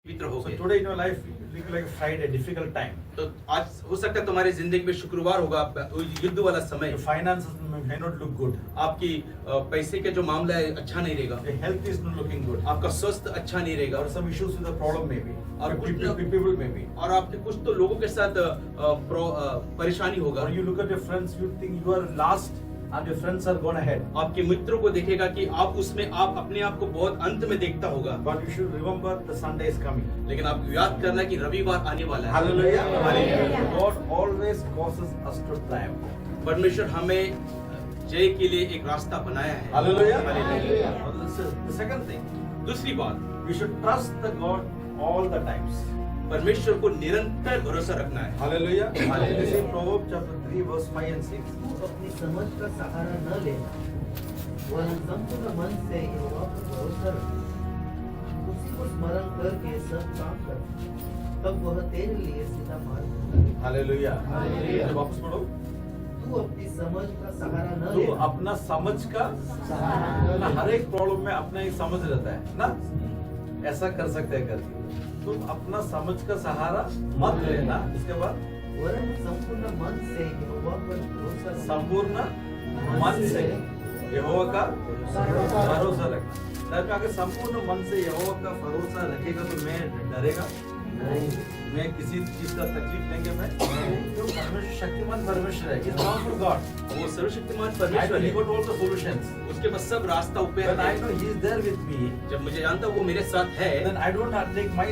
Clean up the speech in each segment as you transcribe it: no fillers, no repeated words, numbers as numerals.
मित्र हो So गए। today in your life, it will be like a Friday, difficult time. तो आज हो सकता है तुम्हारी जिंदगी में शुक्रवार होगा, युद्ध वाला समय। Your finances may not look good. आपकी पैसे के जो मामला है अच्छा नहीं रहेगा, Your health is not looking good. आपका स्वास्थ्य अच्छा नहीं रहेगा, Or some issues with the problem maybe. Or और कुछ people maybe. और आपके कुछ तो लोगों के साथ परेशानी होगा। Or you look at your friends, you think you are last and your friends are gone ahead. आपके मित्रों को देखेगा कि आप उसमें आप अपने आप को बहुत अंत में देखता होगा, But you should remember the Sunday is coming. लेकिन आपको याद करना है कि रविवार आने वाला है। Hallelujah. Hallelujah. God always causes us to triumph. परमेश्वर हमें जय के लिए एक रास्ता बनाया है। Hallelujah. Hallelujah. Well, this is the second thing. दूसरी बात, We should trust the God all the times. परमेश्वर को निरंतर भरोसा रखना है। Hallelujah. Hallelujah. This is Proverbs chapter 3 verse 5 and 6. तू अपनी समझ का सहारा न लेना, वरन संपूर्ण मन से यहोवा पर भरोसा रख। उसी को स्मरण करके सब काम कर, तब वह तेरे लिए सीधा मार्ग बनाएगा। Hallelujah. Hallelujah. वापस पढ़ो। तू अपनी समझ का सहारा न तो लेना, अपना समझ का सहारा न ना लेना। हर एक प्रॉब्लम में अपना एक समझ रहता है ना, ऐसा कर सकते हैं करके तुम अपना समझ का सहारा मत लेना। उसके बाद वरन संपूर्ण मन से यहोवा पर भरोसा रख। संपूर्ण मन से यहोवा का भरोसा रखना। में अगर संपूर्ण मन से यहोवा का भरोसा रखेगा तो मैं डरेगा नहीं, मैं किसी चीज का तकलीफ लेंगे मैं तो परमेश्वर शक्तिमान परमेश्वर है। He's powerful God. वो सर्वशक्तिमान And परमेश्वर he है, got all the solutions. उसके पास सब रास्ता ऊपर When I है। know he is there with me, जब मुझे जानता हूँ वो मेरे साथ है, then I don't have to take my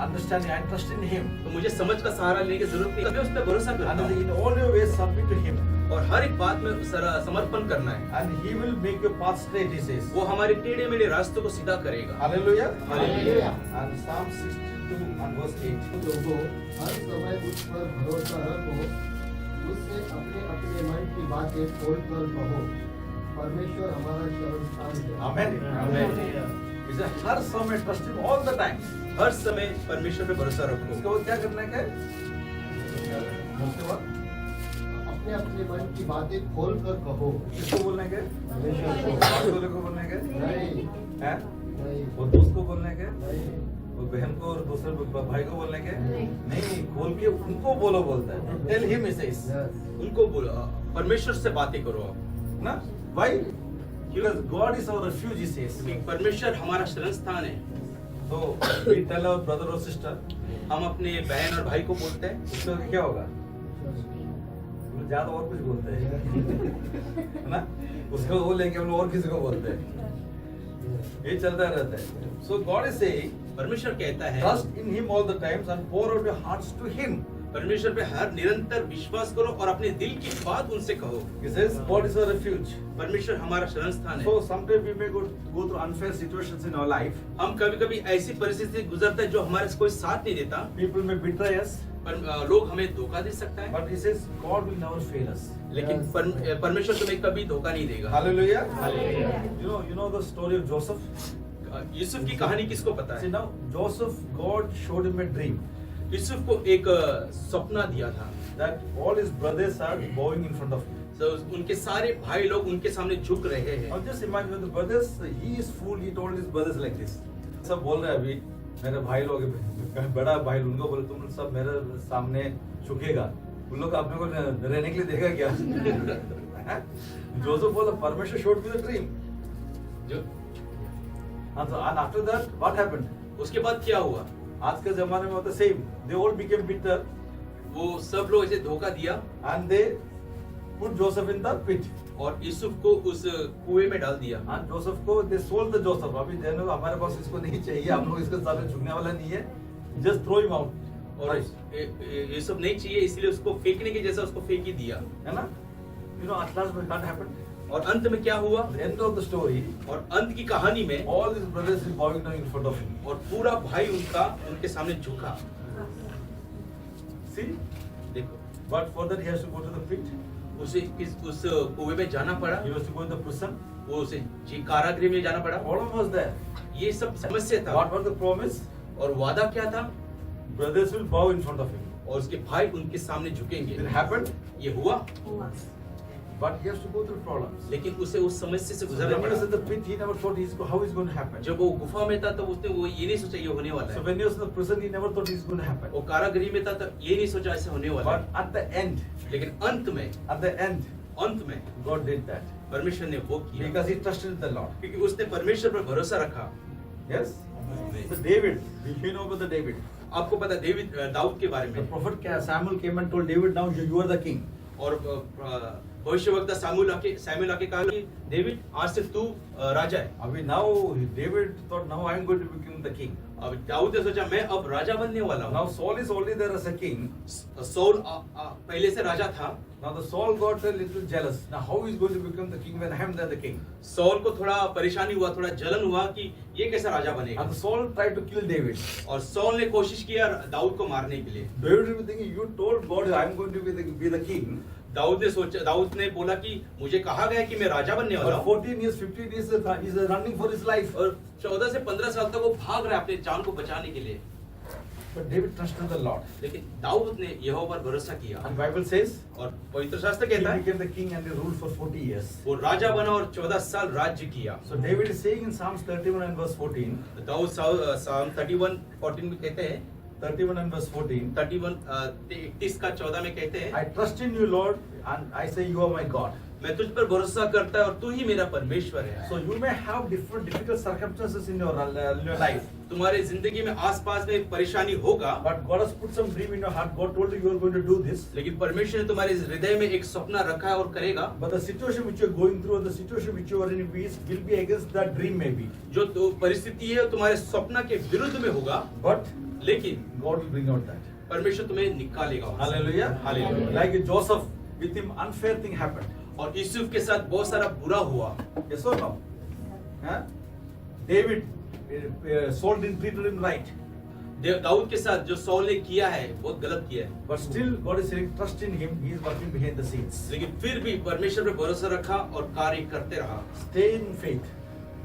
understanding. I trust in him. तो मुझे समझ का सहारा लेने की जरूरत नहीं, मैं उस पर भरोसा करता And हूँ in all your ways submit to him. और हर एक बात में समर्पण करना है। And he will make your path straight, he says. वो हमारे टेढ़े मेढ़े रास्तों को सीधा करेगा। Hallelujah. Hallelujah. And Psalm 62 and verse 8. लोगों हर समय उस पर भरोसा रखो, उससे अपने अपने मन की बातें खोल कर कहो। परमेश्वर हमारा शरण स्थान है। Amen. Amen. He said, हर समय trust him all the time. हर समय परमेश्वर पे भरोसा उसके रखो। बाद क्या करना है क्या? उसके बाद अपने अपने मन की बातें खोल कर कहो। किसको बोलना है क्या? परमेश्वर को। बात वाले को बोलना है क्या? नहीं, हैं? नहीं, वो दोस्त को बोलना है क्या? नहीं, वो बहन को और दूसरे भाई को बोलना है क्या? नहीं। नहीं, खोल के उनको बोलो बोलता है। Tell him, he says. yes, उनको बोलो, परमेश्वर से बातें करो आप, ना? Why? Because God is our refuge, he says. क्योंकि परमेश्वर हमारा शरण स्थान है। So we tell our brother or sister, हम अपने बहन और भाई को बोलते हैं, उसके बाद क्या होगा? वो ज्यादा और कुछ बोलते हैं, है ना? उसको वो लेके हम लोग और किसी को बोलते हैं। ये चलता रहता है। So God is saying, परमेश्वर कहता है, trust in Him all the times and pour out your hearts to Him. परमेश्वर पे हर निरंतर विश्वास करो और अपने दिल की बात उनसे कहो। He says God is our refuge. परमेश्वर हमारा शरण स्थान है। So sometimes we may go through unfair situations in our life. हम कभी कभी ऐसी परिस्थिति गुजरते हैं जो हमारे से कोई साथ नहीं देता, People may betray us, पर लोग हमें धोखा दे सकता है, but He says God will never fail us. लेकिन परमेश्वर तुम्हें कभी धोखा नहीं देगा। Hallelujah. Hallelujah. You know the story of Joseph. Yusuf की कहानी किसको पता See है? now Joseph, God showed him a dream Yusuf को एक सपना दिया था, that all his brothers are bowing in front of him. तो उनके सारे भाई लोग उनके सामने झुक रहे हैं। Now just imagine when the brothers, he is fool, he told his brothers like this. सब बोल रहे हैं अभी मेरे भाई लोग, बड़ा भाई उनको बोले तुम सब मेरे सामने झुकेगा, उन लोग अपने को रहने के लिए देगा क्या? जोसेफ बोला परमेश्वर showed me the dream. जो And after that what happened? उसके बाद क्या हुआ? आज के जमाने में होता same. They all became bitter वो सब लोग ऐसे धोखा दिया and they put Joseph in the pit. और यूसुफ को उस कुएं में डाल दिया। And Joseph को they sold the Joseph. अभी देखो हमारे पास इसको नहीं चाहिए, हम लोग इसके सामने झुकने वाला नहीं है. Just throw him out. और यूसुफ नहीं चाहिए इसलिए उसको फेंकने के जैसा उसको फेंक ही दिया। है ना? You know at last what happened? और अंत में क्या हुआ? At the end of the story, और अंत की कहानी में all his brothers is bowing down in front of him. और पूरा भाई उनके सामने झुका। See? देखो, But for that he has to go to the pit. उसे उस कुएं में जाना पड़ा, He has to go in the prison. वो उसे कारागृह में जाना पड़ा। Problem was there. ये सब समस्या था। What was the promise? और वादा क्या था? Brothers will bow in front of him. और उसके भाई उनके सामने झुकेंगे। It happened. ये हुआ। But he has to go through problems. लेकिन उसे उस समस्या से So गुजरना when he was in पड़ा। the pit, he never thought how it's going to happen. जब वो गुफा में था तब उसने वो ये नहीं सोचा ये होने वाला So है। when he was in the prison, he never thought it's going to happen. वो कारागृह में था तब ये नहीं सोचा ऐसे होने वाला But है। at the end, लेकिन अंत में God did that परमेश्वर ने वो किया, because he trusted the Lord. क्योंकि उसने परमेश्वर पर भरोसा रखा। Yes. So David, you know about the David. आपको पता दाऊद के बारे The में, prophet Samuel came and told David, now you are the king. और भविष्यवक्ता सामुएल आके कहा कि डेविड आज से तू राजा है। I mean, now David thought, now I am going to become the king. अब दाऊद ने सोचा मैं अब राजा बनने वाला Now हूँ। Saul is already there as a king. Soul पहले से राजा था। Now the Saul got a little jealous. Now how is going to become the king when I am there the king? Soul को थोड़ा परेशानी हुआ, थोड़ा जलन हुआ कि ये कैसा राजा बनेगा। And Saul tried to kill David. और सौल ने कोशिश किया दाऊद को मारने के लिए। David was thinking, you told God I am going to be the king. Dawood ने बोला कि मुझे कहा गया कि मैं राजा बनने वाला For हूँ। 14 years, 15 years, he's running for his life. और 14 से 15 साल तक वो भाग रहा है अपने जान को बचाने के लिए। But David trusted the Lord. लेकिन दाऊद ने यहोवा पर भरोसा किया। And Bible says, और पवित्र शास्त्र he कहता है became the king and he ruled for 40 years. वो राजा बना और 14 साल राज्य किया। So David is saying in Psalms 31 and verse 14, Dawood Psalm 31:14 में कहते हैं, 31 and verse 14, 31 का 14 में कहते हैं, I trust in you, Lord, and I say you are my God. मैं तुझ पर भरोसा करता है और तू ही मेरा परमेश्वर है। So you may have difficult circumstances in your life, तुम्हारे जिंदगी में आसपास में परेशानी होगा, but God has put some dream in your heart. God told you are going to do this. लेकिन परमेश्वर ने तुम्हारे हृदय में एक सपना रखा है और करेगा। But the situation which you are going through, the situation which you are in, will be against that dream maybe. जो तो परिस्थिति है तुम्हारे सपना के विरुद्ध में होगा, But लेकिन God will bring out that. परमेश्वर तुम्हें निकालेगा वहाँ से। Hallelujah. Hallelujah. Like Joseph, with him unfair thing happened. और यूसुफ के साथ बहुत सारा बुरा हुआ। Yes or no? Huh? David, Saul didn't treat him right. Dawood के साथ जो सौल ने किया है बहुत गलत किया है, But still, God is saying, trust in him. He is working behind the scenes. लेकिन फिर भी परमेश्वर पे भरोसा रखा और कार्य करते रहा। Stay in faith.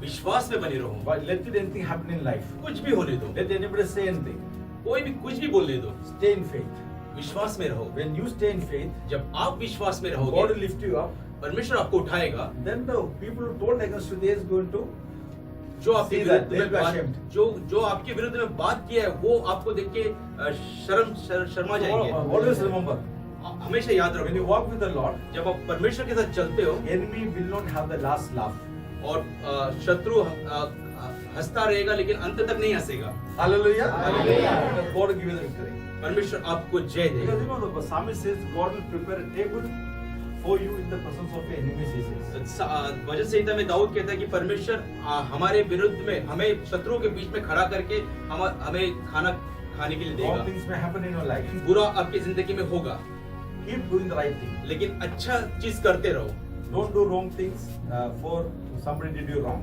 विश्वास में बने रहो, But let it anything happen in life. कुछ भी होने दो, Let anybody say anything. कोई भी कुछ भी बोलने दो, Stay in faith. विश्वास में रहो। When you stay in faith, जब आप विश्वास में God will रहोगे, lift you up. परमेश्वर आपको उठाएगा। Then the people who told against you, they is going to जो आपके see विरुद्ध that they'll में be बात, ashamed. जो आपके विरुद्ध में बात किया है वो आपको देख के शर्मा जाएंगे। Always remember, हमेशा याद when you रखो, walk with the Lord, जब आप परमेश्वर के साथ चलते हो enemy will not have the last laugh. और शत्रु हंसता रहेगा लेकिन अंत तक नहीं हंसेगा। Hallelujah. Hallelujah. God will give you the victory. परमेश्वर आपको जय Because देगा। you know the psalmist says God will prepare a table for you in the presence of your enemies. He says. वचन संहिता में दाऊद कहता है कि परमेश्वर हमारे विरुद्ध में हमें शत्रुओं के बीच में खड़ा करके हमें खाना खाने के लिए Wrong देगा। things may happen in your life. बुरा आपकी जिंदगी में होगा, Keep doing the right thing. लेकिन अच्छा चीज करते रहो। Don't do wrong things for somebody did you wrong.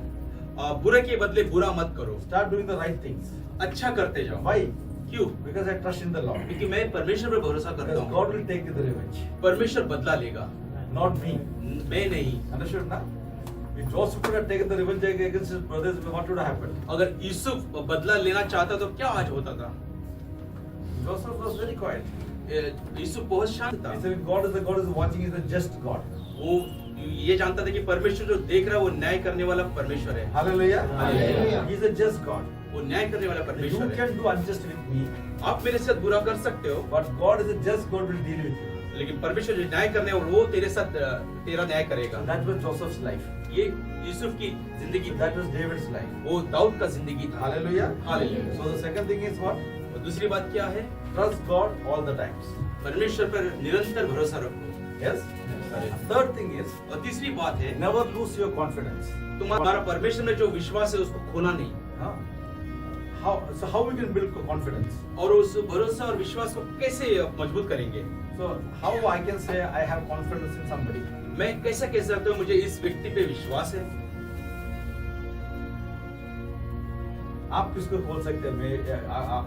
बुरे के बदले बुरा मत करो, Start doing the right things. अच्छा करते जाओ। Why? क्यों? Because I trust in the Lord. क्योंकि मैं परमेश्वर पर भरोसा करता Because हूँ। God will take the revenge, परमेश्वर बदला लेगा, not me. मैं नहीं। Understood now? If Joseph could have taken the revenge against his brothers, what would have happened? अगर यूसुफ बदला लेना चाहता तो क्या आज होता था? Joseph was very quiet. Yusuf बहुत शांत था। He said, God is watching, is a just God. वो ये जानता था कि परमेश्वर जो देख रहा है वो न्याय करने वाला परमेश्वर है। Hallelujah. Hallelujah. He is a just God. वो न्याय करने वाला You परमेश्वर है। can do unjust with me, आप मेरे साथ बुरा कर सकते हो, but God is a just God will deal with you. लेकिन परमेश्वर जो न्याय करने वाला वो तेरे साथ तेरा न्याय करेगा। That was Joseph's life. ये यूसुफ की जिंदगी थी, That was David's life. वो दाऊद का जिंदगी था। Hallelujah. Hallelujah. So the second thing is what? और दूसरी बात क्या है? Trust God all the times. परमेश्वर पर निरंतर भरोसा रखो। Yes. Third thing is और तीसरी बात है never lose your confidence. तुम्हारा परमेश्वर में जो विश्वास है उसको खोना नहीं। Huh? How we can build confidence? और उस भरोसा और विश्वास को कैसे मजबूत करेंगे? So how I can say I have confidence in somebody? मैं कैसा कह सकता हूँ मुझे इस व्यक्ति पे विश्वास है? आप किसको बोल सकते हैं मैं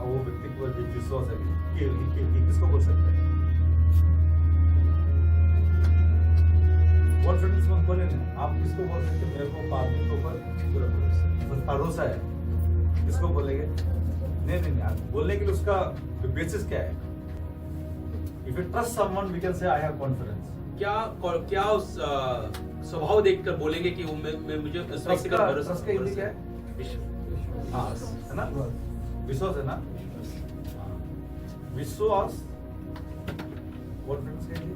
वो व्यक्ति को विश्वास है कि किसको बोल सकते हैं? कॉन्फिडेंस मत बोले ना, आप किसको बोल सकते हैं? मेरे को आदमी के ऊपर भरोसा है, किसको बोलेंगे? नहीं आप बोलने के लिए उसका बेसिस क्या है? If you trust someone, we can say I have confidence. क्या क्या उस स्वभाव देखकर बोलेंगे कि वो मैं मुझे उस व्यक्ति का भरोसा ट्रस्ट का हिंदी क्या है? विश्व- हाँ, है ना? विश्वास है ना? हाँ। विश्वास कॉन्फिडेंस का हिंदी?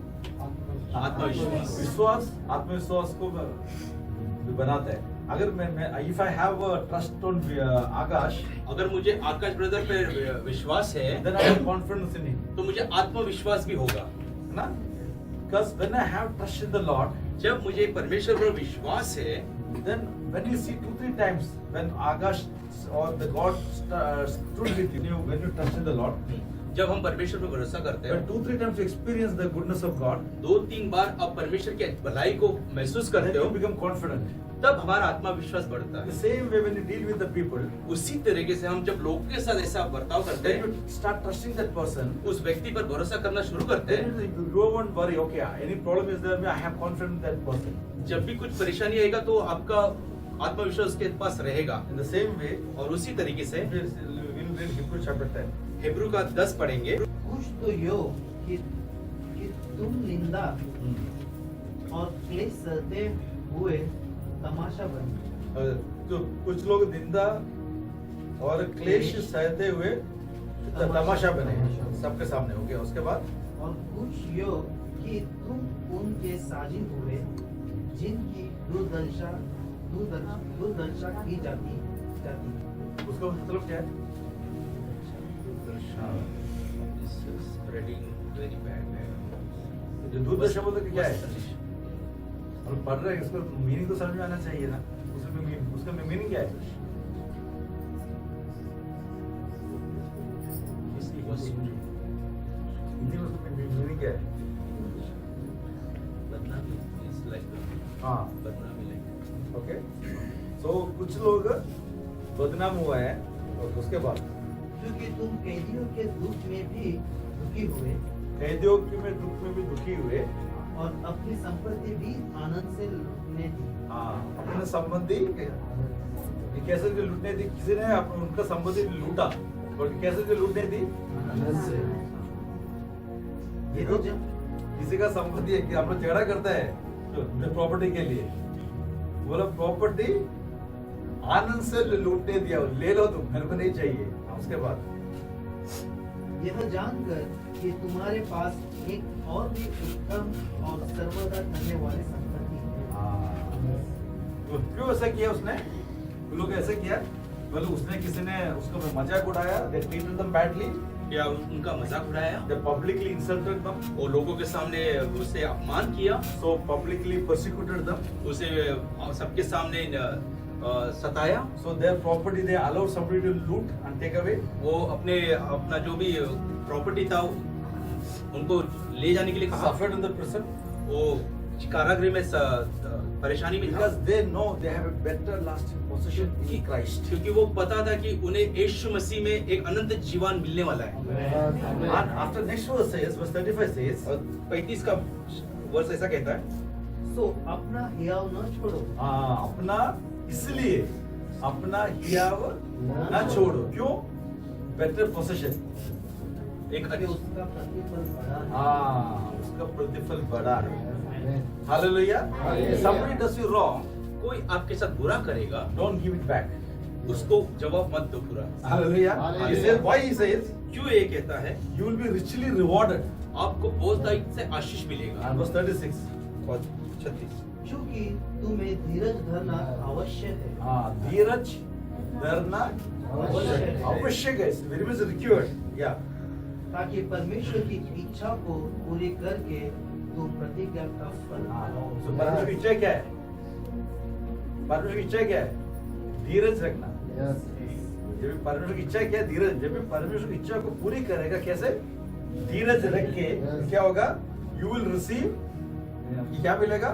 आत्मविश्वास। विश्वास आत्मविश्वास को बनाता है। अगर मैं if I have trust on Akash, अगर मुझे आकाश ब्रदर पे विश्वास है then I have confidence in him, तो मुझे आत्मविश्वास भी होगा। है ना? Because when I have trust in the lord, जब मुझे परमेश्वर पर विश्वास है, then when you see 2-3 times when Akash or the God stood with you, when you trust in the Lord, जब हम परमेश्वर पर भरोसा करते when हैं, 2-3 times you experience the goodness of God, 2-3 बार आप परमेश्वर की भलाई को महसूस then करते you हो, become confident. तब हमारा आत्मविश्वास बढ़ता The है। same way when you deal with the people, उसी तरीके से हम जब लोगों के साथ ऐसा बर्ताव करते then हैं, you start trusting that person. उस व्यक्ति पर भरोसा करना शुरू करते Then हैं। you won't worry. Okay, any problem is there? I have confidence in that person. जब भी कुछ परेशानी आएगा तो आपका आत्मविश्वास के पास रहेगा। In the same way, और उसी तरीके से we'll read Hebrews chapter 10. Hebrew का 10 पढ़ेंगे। कुछ तो यो कि तुम निंदा और क्लेश सहते हुए तमाशा बने, तो कुछ लोग निंदा और क्लेश सहते हुए तमाशा बने सबके सामने हो गया। उसके बाद और कुछ यो कि तुम उनके साजिद हुए जिनकी दुर्दशा की जाती उसका मतलब क्या है? जो दुर्दशा बोलते कि क्या है? हम पढ़ रहे हैं, इसको मीनिंग तो समझ में आना चाहिए ना। उसका मीनिंग क्या है? हिंदी में उसका मीनिंग क्या है? हाँ, ओके। सो कुछ लोग बदनाम हुआ है और उसके बाद क्योंकि तुम कैदियों के दुख में भी दुखी हुए कैदियों में दुख में भी दुखी हुए और अपनी संपत्ति भी आनंद से लूटने दी। हाँ, अपने संबंधी कैसे जो लूटने दी, किसी ने उनका संबंधी लूटा और कैसे जो लूटने दी, ये तो जब किसी का संपत्ति है कि हम लोग झगड़ा करता है प्रॉपर्टी के लिए, बोला प्रॉपर्टी आनंद से लूटने दिया, ले लो तुम, मेरे को नहीं चाहिए। उसके बाद यह जानकर कि तुम्हारे पास एक और भी उत्तम और सर्वदा करने वाली संपत्ति है। तो क्यों ऐसा किया उसने? वो लोग ऐसे किया मतलब उसने किसी ने उसको मजाक उड़ाया, they treated them badly, या उनका मजाक उड़ाया, they publicly insulted them, और लोगों के सामने उसे अपमान किया, so publicly persecuted them, उसे सबके सामने सताया, so their property they allowed somebody to loot and take away, वो अपना जो भी प्रॉपर्टी था उनको ले जाने के लिए कहा, suffered in the prison वो कारागृह में परेशानी में था, because they know they have a better lasting possession in Christ. क्योंकि वो पता था कि उन्हें यीशु मसीह में एक अनंत जीवन मिलने वाला है। And after next verse says, verse 35 says, और 35 का वर्ष ऐसा कहता है, सो अपना हियाव न छोड़ो अपना इसलिए अपना हियाव ना छोड़ो। क्यों? बेटर पोसेशन, एक कि अच्छी उसका प्रतिफल बड़ा है। उसका प्रतिफल बड़ा है। Hallelujah. Somebody does you wrong, कोई आपके साथ बुरा करेगा, don't give it back. उसको जवाब मत दो पूरा। Hallelujah. He says, why he says, क्यों ये कहता है? you will be richly rewarded. आपको बहुतायत से आशीष मिलेगा। And verse 36. और 36 क्योंकि तुम्हें धीरज धरना आवश्यक है। धीरज धरना आवश्यक है, very much required. Yeah. ताकि परमेश्वर की इच्छा को पूरी करके तुम प्रतिज्ञा का फल पाओ। So परमेश्वर की इच्छा क्या है? परमेश्वर की इच्छा क्या है? धीरज रखना। जब भी परमेश्वर की इच्छा क्या है? धीरज। जब भी परमेश्वर की इच्छा को पूरी करेगा, कैसे? धीरज रख के क्या होगा? You will receive, क्या मिलेगा?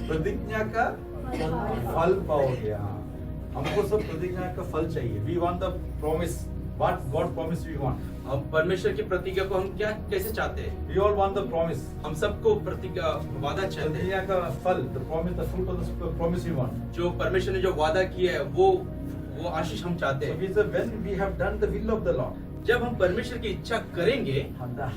प्रतिज्ञा का फल पाओगे। हमको सब प्रतिज्ञा का फल चाहिए। We want the promise. What God promised we want. हम परमेश्वर की प्रतिज्ञा को हम क्या कैसे चाहते हैं? We all want the promise. हम सबको प्रतिज्ञा वादा चाहते हैं, प्रतिज्ञा का फल, the promise, the fruit of the promise we want. जो परमेश्वर ने जो वादा किया है वो आशीष हम चाहते So हैं। we say when we have done the will of the Lord, जब हम परमेश्वर की इच्छा करेंगे,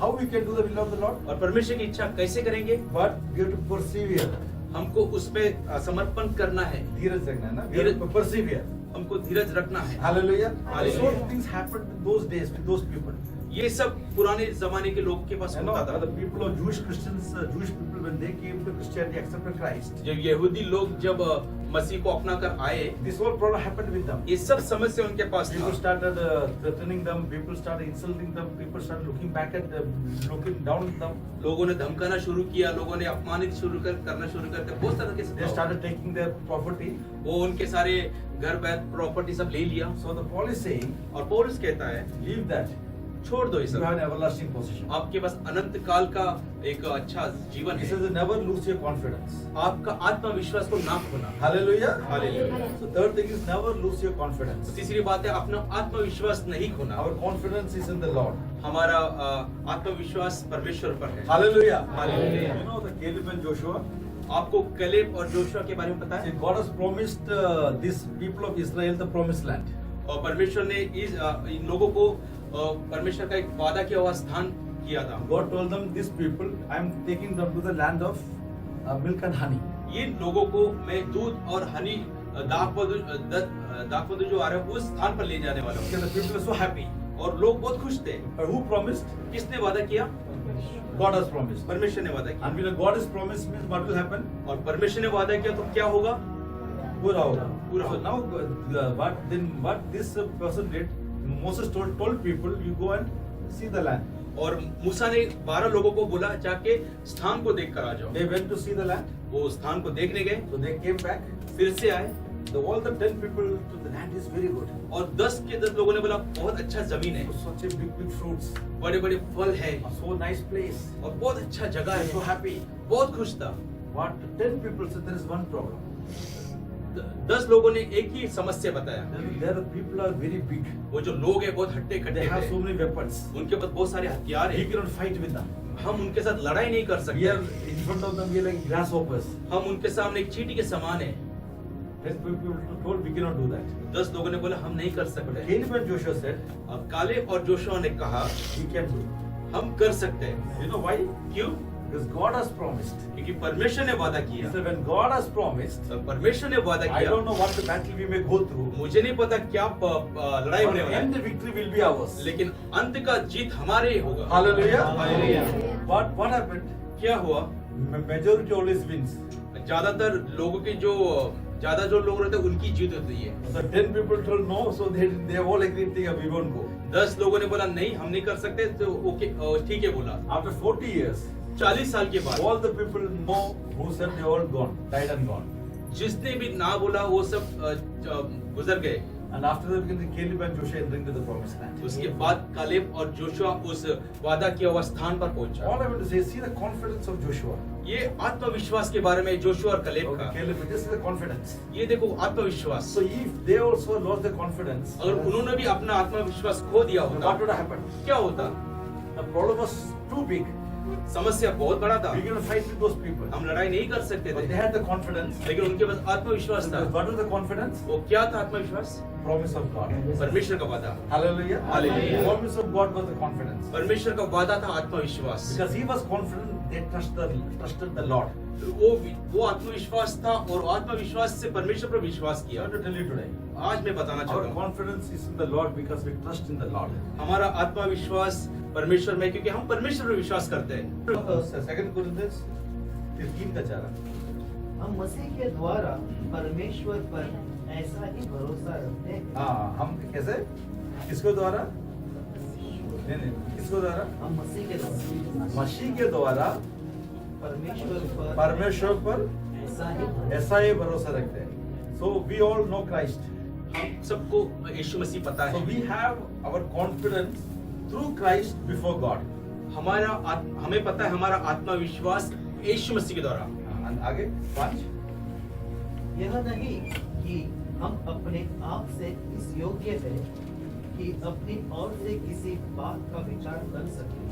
how we can do the will of the Lord? और परमेश्वर की इच्छा कैसे करेंगे? But we have to persevere. हमको उसमें समर्पण करना है, धीरज रखना है ना? We Dheeraj- have to persevere. हमको धीरज रखना है। Hallelujah. Hallelujah. So things happened in those days with those people. ये सब पुराने जमाने के लोगों के पास You know, होता था। the people of Jewish Christians, Jewish people, when they came to Christianity, accepted Christ. जब यहूदी लोग जब मसीह को अपना कर आए, This whole problem happened with them. ये सब समस्या उनके पास People था। started threatening them. People started insulting them. People started looking back at them, looking down at them. लोगों ने धमकाना शुरू किया, लोगों ने अपमानित करना शुरू करते, बहुत सारे case They started taking their property. वो उनके सारे घर बैठ प्रॉपर्टी सब ले लिया। So the Paul is saying, और पौलुस कहता है, leave that. छोड़ दो ये You सब, have an everlasting position. आपके पास अनंत काल का एक अच्छा जीवन He है। says, never lose your confidence. आपका आत्मविश्वास को ना खोना। Hallelujah. Hallelujah. So third thing is never lose your confidence. तीसरी बात है अपना आत्मविश्वास नहीं खोना। Our confidence is in the Lord. हमारा आत्मविश्वास परमेश्वर पर है। Hallelujah. Hallelujah. You know the Caleb and Joshua. आपको कलेब और जोशुआ के बारे में पता See, है? God has promised these people of Israel the promised land. और परमेश्वर ने इन लोगों को परमेश्वर का एक वादा किया हुआ स्थान किया था। God told them, these people, I am taking them to the land of milk and honey. ये लोगों को मैं दूध और हनी दाखमधु जो आ रहा है उस स्थान पर ले जाने वाला हूँ। Okay, the people are so happy. और लोग बहुत खुश थे। But who promised? किसने वादा किया? God has promised. परमेश्वर ने वादा And किया। when God has promised means what will happen? और परमेश्वर ने वादा किया तो क्या होगा? पूरा होगा. पूरा So होगा। now what this person did, Moses told people, you go and see the land. और मूसा ने 12 लोगों को बोला जाके स्थान को देख कर आ जाओ। They went to see the land. वो स्थान को देखने गए, So they came back. फिर से आए All the 10 people to the land is very good. और 10 के 10 लोगों ने बोला बहुत अच्छा जमीन है, So such a big fruits. बड़े बड़े फल है So nice place. और बहुत अच्छा जगह They है, are so happy. बहुत खुश था। What 10 people said there is one problem. 10 लोगों ने एक ही समस्या बताया। There people are very big. वो जो लोग हैं बहुत हट्टे They कट्टे have so थे, many weapons. उनके पास बहुत सारे हथियार We हैं, cannot fight with them. हम उनके साथ लड़ाई नहीं कर We are सकते। in front of them. We are like grasshoppers. हम उनके सामने एक चींटी के समान है। 10 people told we cannot do that. 10 लोगों ने बोला हम नहीं कर सकते। Caleb and Joshua said अब कालेब और जोशुआ ने कहा we can do. हम कर सकते हैं। You know why? क्यों? Because God has promised. क्योंकि परमेश्वर ने वादा He किया। said when God has promised, तो परमेश्वर ने वादा I don't किया। know what the battle we may go through. मुझे नहीं पता क्या लड़ाई होने वाला And the है, victory will be ours. लेकिन अंत का जीत हमारे ही होगा। Hallelujah. Hallelujah. But what happened? क्या हुआ? Majority always wins. ज्यादातर लोगों की ज्यादा जो लोग रहते हैं उनकी जीत होती है। So 10 people told no, so they all agreed, we won't go. 10 लोगों ने बोला नहीं हम नहीं कर सकते, तो ओके ठीक है बोला। After 40 years, 40 साल के बाद all the people know who said they all gone, died and gone. जिसने भी ना बोला वो सब गुजर गए। And after that, Caleb and Joshua entering to the promised land. उसके बाद कालेब और जोशुआ उस वादा किया हुआ स्थान पर पहुंचा। All I want to say is see the confidence of Joshua. ये आत्मविश्वास के बारे में जोशुआ और कलेब Okay, का, Caleb, this is the confidence. ये देखो आत्मविश्वास। So if they also lost their confidence, अगर उन्होंने भी अपना आत्मविश्वास खो दिया what होता would have happened? क्या होता? The problem was too big. समस्या बहुत बड़ा था, We cannot fight with those people. हम लड़ाई नहीं कर सकते But they थे, had the confidence. लेकिन उनके पास आत्मविश्वास था। What was the confidence? वो क्या था आत्मविश्वास? Promise of God. परमेश्वर का वादा। Hallelujah. Hallelujah. Promise of God was the confidence. परमेश्वर का वादा था आत्मविश्वास। Because he was confident, they trusted the Lord. वो आत्मविश्वास था और आत्मविश्वास से परमेश्वर पर विश्वास I किया। want to tell you today. आज मैं बताना चाहता Our हूँ, confidence is in the Lord because we trust in the Lord. हमारा आत्मविश्वास परमेश्वर में, क्योंकि हम परमेश्वर पर विश्वास करते हैं। Second Corinthians 15 का 4. हम मसीह के द्वारा परमेश्वर पर ऐसा ही भरोसा रखते हैं। हाँ, हम कैसे? किसको द्वारा? नहीं, किसको द्वारा? हम मसीह के द्वारा मसीह के द्वारा परमेश्वर पर ऐसा ही भरोसा रखते हैं. So we all know Christ. हम सबको यीशु मसीह पता So है। we have our confidence through Christ before God. हमें पता है हमारा आत्मविश्वास यीशु मसीह के द्वारा। And आगे 5. यह नहीं कि हम अपने आप से इस योग्य है कि अपनी ओर से किसी बात का विचार कर सके,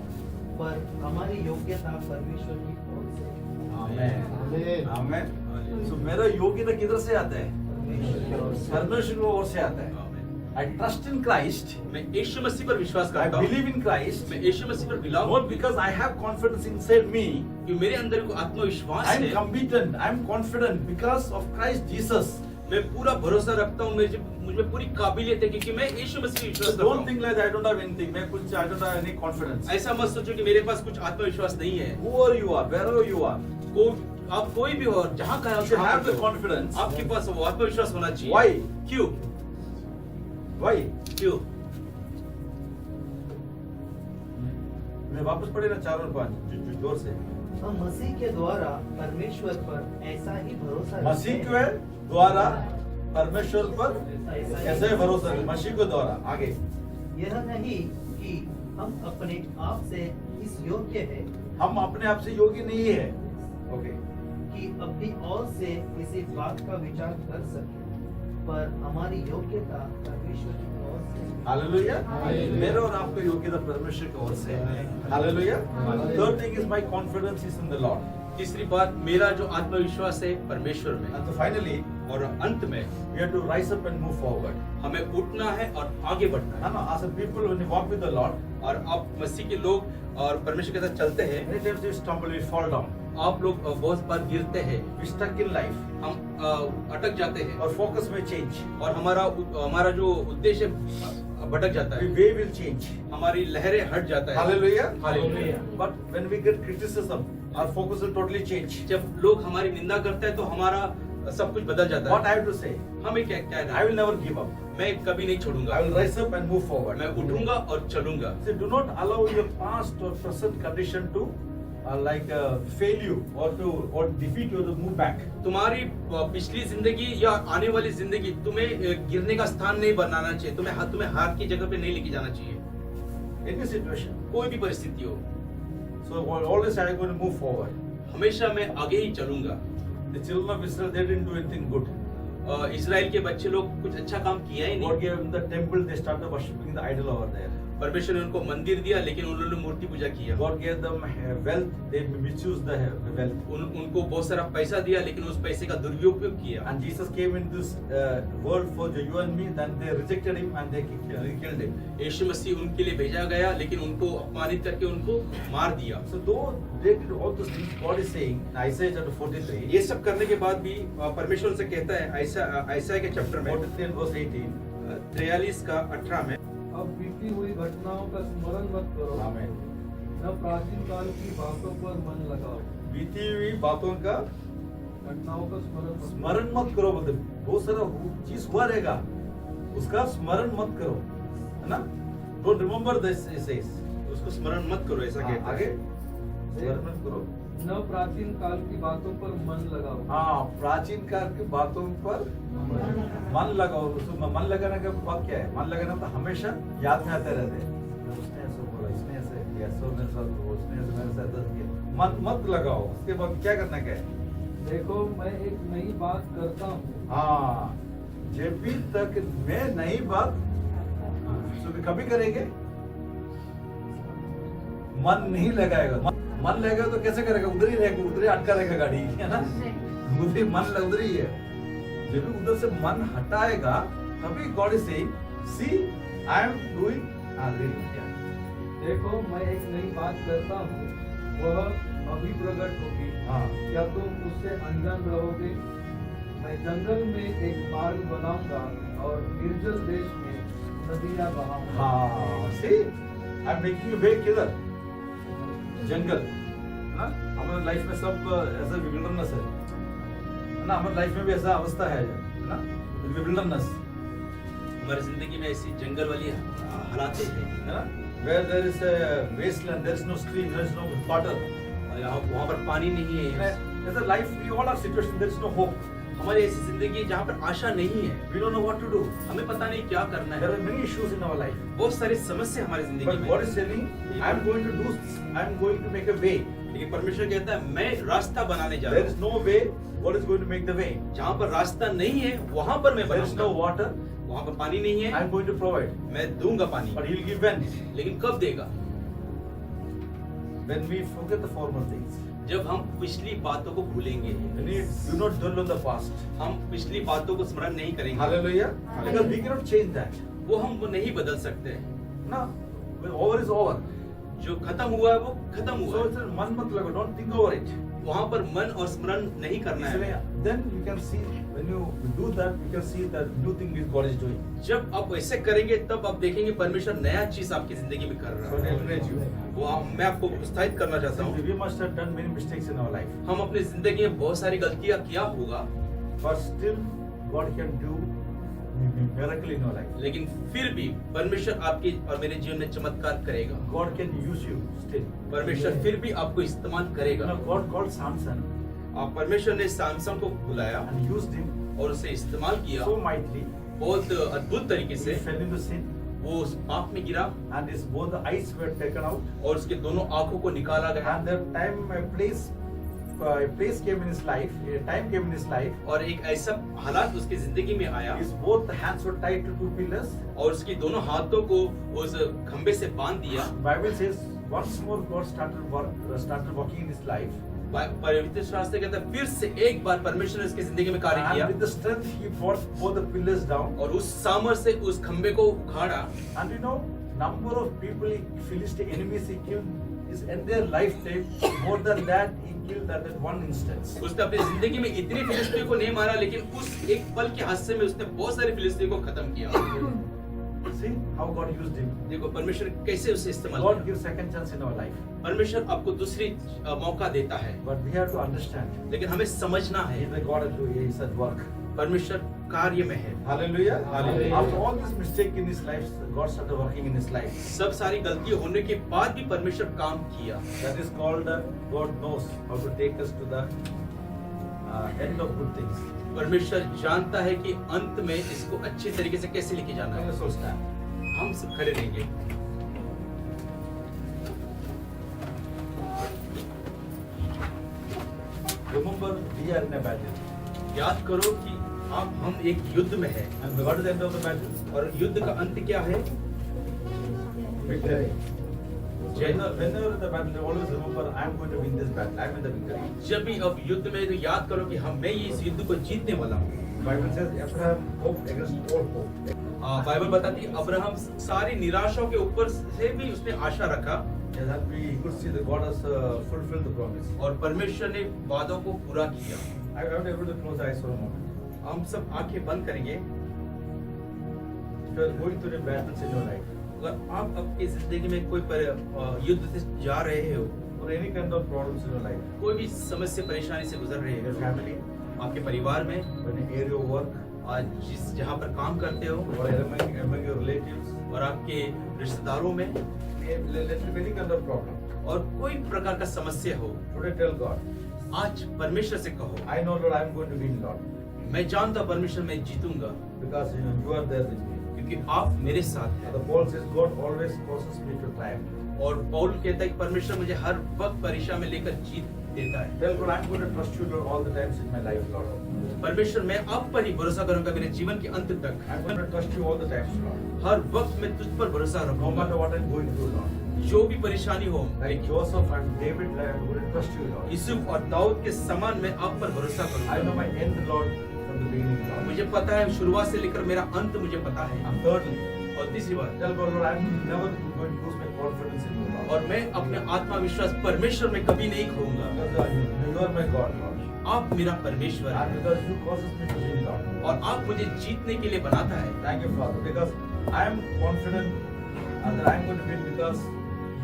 पर हमारी योग्यता परमेश्वर की ओर से। Amen. Amen. So मेरा योग्यता किधर से आता है? परमेश्वर की ओर से। परमेश्वर की ओर से आता है. I trust in Christ. मैं यीशु मसीह पर विश्वास I करता हूँ, believe in Christ. मैं यीशु मसीह पर बिलाव Not because I have confidence inside me. कि मेरे अंदर को आत्मविश्वास I am है, competent. I am confident because of Christ Jesus. मैं पूरा भरोसा रखता हूँ, मुझे पूरी काबिलियत है क्योंकि मैं यीशु मसीह पर विश्वास So करता don't हूँ। think like I don't have anything. I don't have any confidence. ऐसा मत सोचो कि मेरे पास कुछ आत्मविश्वास नहीं है। Whoever you are, wherever you are, आप कोई भी हो, जहाँ का you should have the confidence. आपके पास वो आत्मविश्वास होना चाहिए। Why? क्यों? Why? क्यों? मैं वापस पढ़े ना 4 और 5 जोर से। हम मसीह के द्वारा परमेश्वर पर ऐसा ही भरोसा मसीह रखते के हैं। द्वारा परमेश्वर पर कैसे भरोसा करें? मसीह के द्वारा आगे। यह नहीं कि हम अपने आप से इस योग्य है हम अपने आप से योग्य नहीं है। ओके। कि अपनी ओर से किसी बात का विचार कर सके, पर हमारी योग्यता परमेश्वर की ओर से है। हालेलुया। मेरे और आपका योग्यता परमेश्वर की ओर से है। Hallelujah. Third thing is my confidence is in the Lord. तीसरी बात, मेरा जो आत्मविश्वास है परमेश्वर में। एंड फाइनली और अंत में we have to rise up and move forward. हमें उठना है और आगे बढ़ना है ना? As a people when you walk with the Lord, है। और आप मसीह के लोग और परमेश्वर के साथ चलते हैं, many times we stumble, we fall down, आप लोग बहुत बार गिरते हैं, वी स्टक इन लाइफ, हम अटक जाते हैं और फोकस में चेंज, और हमारा जो उद्देश्य भटक जाता है, वे विल चेंज। हमारी लहरें हट जाता है। Hallelujah. Hallelujah. But when we get criticism, our focus will totally change. जब लोग हमारी निंदा करते हैं तो हमारा सब कुछ बदल जाता व्हाट है। आई हैव टू से, हमें क्या कहना आई है? Will never give up. मैं कभी नहीं छोड़ूंगा, I will rise up and move forward. मैं उठूंगा और चलूंगा। So do not allow your past or present condition to fail you or defeat you to move back. तुम्हारी पिछली जिंदगी या आने वाली जिंदगी तुम्हें गिरने का स्थान नहीं बनाना चाहिए, तुम्हें हार की जगह पे नहीं लेके जाना चाहिए। Any situation. कोई भी परिस्थिति हो, So always I am going to move forward. हमेशा मैं आगे ही चलूंगा। The children of Israel, they didn't do anything good. इस्राएल के बच्चे लोग कुछ अच्छा काम किया ही God नहीं। gave them the temple, they started worshipping the idol over there. परमेश्वर ने उनको मंदिर दिया लेकिन उन्होंने मूर्ति पूजा किया। God gave them wealth, they misused the wealth. उनको बहुत सारा पैसा दिया लेकिन उस पैसे का दुरुपयोग किया। And Jesus came in this world for you and me, then they rejected him and they killed him. यीशु मसीह उनके लिए भेजा गया लेकिन उनको अपमानित करके उनको मार दिया। So though they did all those things, God is saying in Isaiah chapter 43, ये सब करने के बाद भी परमेश्वर से कहता है ऐसा के चैप्टर में 43 and verse 18. 43 का 18 में, अब बीती हुई घटनाओं का स्मरण मत करो, Amen. न प्राचीन काल की बातों पर मन लगाओ। बीती हुई बातों का घटनाओं का स्मरण मत करो। स्मरण मत करो, बोलते बहुत सारा चीज हुआ रहेगा, उसका स्मरण मत करो, है ना? डोंट रिमेम्बर दिस इज उसको स्मरण मत करो, ऐसा कहता आगे है। स्मरण मत करो। न प्राचीन काल की बातों पर मन लगाओ। हाँ, प्राचीन काल की बातों पर मन लगाओ। उसमें मन लगाने का बात क्या है? मन लगाना तो हमेशा याद में आते रहते हैं। उसने ऐसे बोला, इसने ऐसे किया, उसने ऐसा किया। मन मत लगाओ। उसके बाद क्या करना क्या है? देखो मैं एक नई बात करता हूँ। हाँ, जब भी तक मैं नई बात कभी करेंगे, मन नहीं लगाएगा। मन लगेगा तो कैसे करेगा? उधर ही रहेगा, उधर ही अटका रहेगा गाड़ी, है ना? उधर ही मन उधर ही है। जब भी उधर से मन हटाएगा तभी God is saying, see I am doing देखो मैं एक नई बात करता हूँ, वह अभी प्रकट होगी। हाँ। क्या तुम उससे अनजान रहोगे? मैं जंगल में एक मार्ग बनाऊंगा और निर्जल देश में नदियां बहाऊंगा। हाँ, सी आई एम मेकिंग वे। किधर? जंगल, है ना? हमारे लाइफ में सब ऐसा विल्डरनेस है ना? हमारे लाइफ में भी ऐसा अवस्था है ना? विल्डरनेस, हमारी जिंदगी में ऐसी जंगल वाली हालात हैं, है ना? Where there is a wasteland, there is no stream, there is no water. वहाँ पर पानी नहीं है। As a life, we all have situations, there is no hope. हमारी ऐसी जिंदगी जहाँ पर आशा नहीं है, We don't know what to do. हमें पता नहीं क्या करना There है। are many issues in our life. बहुत सारी समस्या हमारी जिंदगी But में God है। is telling, I am going to do, I am going to make a way. लेकिन परमेश्वर कहता है मैं रास्ता बनाने जा There रहा is हूँ। no way, God is going to make the way. जहाँ पर रास्ता नहीं है वहाँ पर मैं There is no बनाऊंगा। water, वहाँ पर पानी नहीं I है, am going to provide. मैं दूंगा पानी। But He will give when? लेकिन कब देगा? When we forget the former things. जब हम पिछली बातों को भूलेंगे। When we do not dwell on the past. हम पिछली बातों को स्मरण नहीं करेंगे। Hallelujah. Because we cannot change that. वो हम वो नहीं बदल सकते। No, over is over. जो खत्म हुआ है वो खत्म हुआ So है। it's a मन मत लगो, don't think over it. वहां पर मन और स्मरण नहीं करना है। इसलिए then you can see when you do that, you can see that new thing which God is doing. जब आप ऐसे करेंगे तब आप देखेंगे परमेश्वर नया चीज आपकी जिंदगी में कर So रहा I है। encourage you. मैं आपको प्रोत्साहित करना चाहता हूँ। We must have done many mistakes in our life, हम अपनी जिंदगी में बहुत सारी गलतियां किया होगा, but still God can do miracle in your life. लेकिन फिर भी परमेश्वर आपके और मेरे जीवन में चमत्कार करेगा। God can use you still. परमेश्वर फिर भी आपको इस्तेमाल You करेगा। know, God called Samson परमेश्वर ने सैमसन को बुलाया and used him और उसे इस्तेमाल किया so mightily. बहुत अद्भुत तरीके He से। fell into sin, वो उस पाप में गिरा and his both the eyes were taken out. और उसके दोनों आंखों को निकाला गया। And the time, a place came in his life. A time came in his life. और एक ऐसा हालात उसकी जिंदगी में आया His both hands were tied to two pillars. और उसकी दोनों हाथों को उस खंबे से बांध दिया। Bible says once more God started working in his life. पवित्र शास्त्र कहता है फिर से एक बार परमेश्वर ने उसकी जिंदगी में कार्य किया And with the strength he brought both the pillars down. और उस सामर्थ से उस खंबे को उखाड़ा। And you know, number of people, Philistine enemies he killed is in their lifetime. More than that, he killed at that one instance. उसने अपनी जिंदगी में इतने फिलिस्तीनियों को नहीं मारा, लेकिन उस एक पल के हादसे में उसने बहुत सारे फिलिस्तीनियों को खत्म किया। See how God used him. देखो परमेश्वर कैसे उसे इस्तेमाल God किया। gives second chance in our life. परमेश्वर आपको दूसरी मौका देता है, But we have to understand. लेकिन हमें समझना He है is the God who is at work. परमेश्वर कार्य में है। Hallelujah. Hallelujah. After all this mistake in his life, God started working in his life. सब सारी गलती होने के बाद भी परमेश्वर काम किया। That is called God knows how to take us to the end of good things. परमेश्वर जानता है कि अंत में इसको अच्छे तरीके से कैसे लेके जाना Let है। us all stand. हम सब खड़े रहेंगे। Remember, we are in a battle. याद करो कि हम एक युद्ध में हैं And what is the end of the battle? और युद्ध का अंत क्या है? Victory. Whenever the battle, always remember, I am going to win this battle. I am in the victory. जब भी अब युद्ध में तो याद करो कि मैं इस युद्ध को जीतने वाला हूँ। Bible says Abraham hoped against all hope. Bible बताती है अब्राहम सारी निराशाओं के ऊपर से भी उसने आशा रखा Yeah, that we could see that God has fulfilled the promise. और परमेश्वर ने वादों को पूरा किया। I have to able to close the eyes for a moment. हम सब आंखें बंद करेंगे। If you are going through the battles in your life, अगर आप आपकी जिंदगी में कोई युद्ध से जा रहे हो, or any kind of problems in your life, कोई भी समस्या परेशानी से गुजर रहे in your हो, family, आपके परिवार में, or in the area of work, जिस जहाँ पर काम करते हो or among your relatives, और आपके रिश्तेदारों में, let it be any kind of problem. और कोई प्रकार का समस्या हो, Today tell God, आज परमेश्वर से कहो, I know Lord, I am going to win, Lord, मैं जानता हूं परमेश्वर मैं जीतूंगा because you are there with me. क्योंकि आप मेरे साथ The हैं। Paul says God always causes me to triumph. और पौल कहता है कि परमेश्वर मुझे हर वक्त परीक्षा में लेकर जीत देता है। Tell God, I am going to trust you, Lord, all the times in my life, Lord. परमेश्वर मैं आप पर ही भरोसा करूंगा मेरे जीवन के अंत तक। I am going to trust you all the times, Lord. हर वक्त मैं तुझ पर भरोसा No रखूंगा, matter what I am going through, Lord. जो भी परेशानी हो। Like Joseph and David, I am going to trust you, Lord. Yusuf और दाऊद के समान मैं आप पर भरोसा I know करूंगा। my end, Lord, from the beginning, Lord. मुझे पता है शुरुआत से लेकर मेरा अंत मुझे पता है। And thirdly, और तीसरी बात, tell God, Lord, I am never going to lose my confidence in you, Lord. और मैं अपने आत्मविश्वास परमेश्वर में कभी नहीं खोऊंगा। Because you are my God, Lord. आप मेरा परमेश्वर And है because you causes me to win, Lord. और आप मुझे जीतने के लिए बनाता है। Thank you, Father, because I am confident that I am going to win because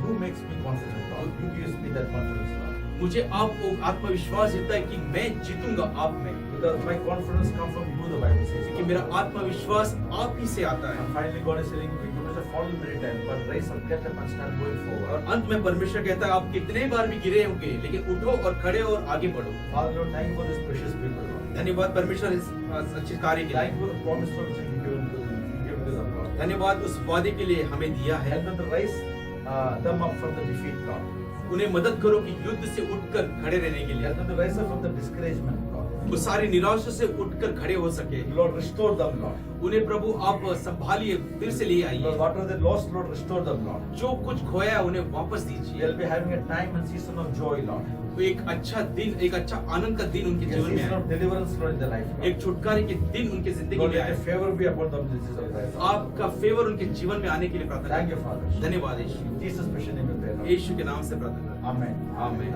you makes me confident, Lord. You gives me that confidence, Lord. मुझे आपको आत्मविश्वास देता है कि मैं जीतूंगा आप में, Because my confidence comes from you, the Bible says. क्योंकि मेरा आत्मविश्वास आप ही से आता है। And finally, God is telling me, you must have fallen many times, but rise up, get up, and start going और forward. अंत में परमेश्वर कहता है आप कितने बार भी गिरे होंगे लेकिन उठो और खड़े और आगे बढ़ो। Father, Lord, thank you for this precious people, Lord. धन्यवाद परमेश्वर इस अच्छे कार्य के Thank लिए। you for the promise, Lord, which you given to them, Lord. धन्यवाद उस वादे के लिए हमें दिया है। Help them to rise them up from the defeat, Lord. उन्हें मदद करो कि युद्ध से उठकर खड़े रहने के लिए। Help them to rise up from the discouragement, Lord. वो सारी निराशा से उठकर खड़े हो सके। Lord, restore them, Lord. उन्हें प्रभु आप संभालिए, फिर से ले Lord, आइए। whatever they lost, Lord, restore them, Lord. जो कुछ खोया है उन्हें वापस दीजिए। They'll be having a time and season of joy, Lord. वो एक अच्छा दिन, एक अच्छा आनंद का दिन उनके A जीवन में season आए। of deliverance, Lord, in their life. Lord. एक छुटकारे के दिन उनके जिंदगी Lord, में let आए। your favor be upon them in Jesus Christ. आपका फेवर उनके जीवन में आने के लिए प्रार्थना Thank you, करते Father. हैं। धन्यवाद यीशु। In Jesus' precious name we pray, Lord. यीशु के नाम से प्रार्थना करते Amen. Amen.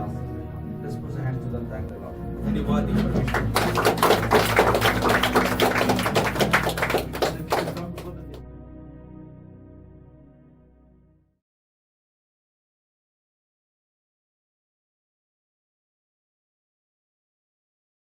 Let's put our hands to them. Thank the Lord. हैं। धन्यवाद यीशु।